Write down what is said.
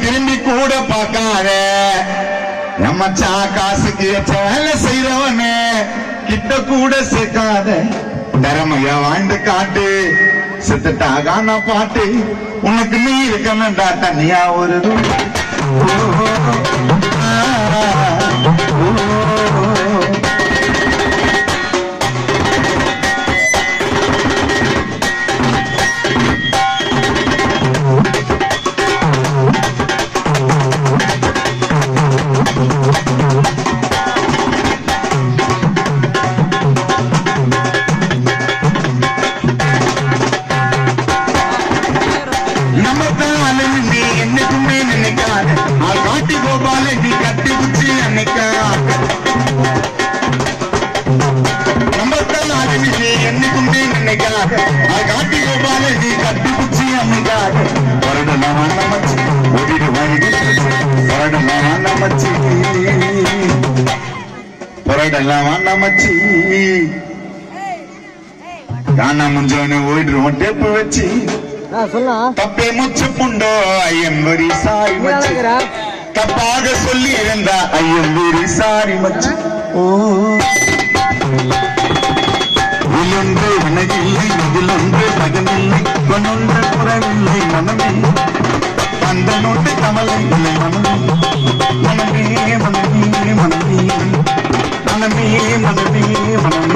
திரும்பி கூட பார்க்காத நம்மச்சா காசுக்கு வேலை செய்யறவனே கிட்ட கூட சேர்க்காத திறமைய வாழ்ந்து காட்டு செத்துட்டாகான பாட்டு உனக்கு நீ இருக்கணும்டா தனியா ஒரு காணா முஞ்சோன்னு ஓடிடுவோம் டேப்பு வச்சு தப்பே முச்சு புண்டோ ஐயம் வெரி சாரி மச்சு தப்பாக சொல்லி இருந்தா ஐயம் வெரி சாரி மச்சு இதிலொன்று உனகில்லை இதிலொன்று மகனில்லை கொன்னொன்று குறவில்லை மனமே அந்த நோட்டு கமலை இல்லை மனமே மனமே மனமே மனமே மனமே மனமே மனமே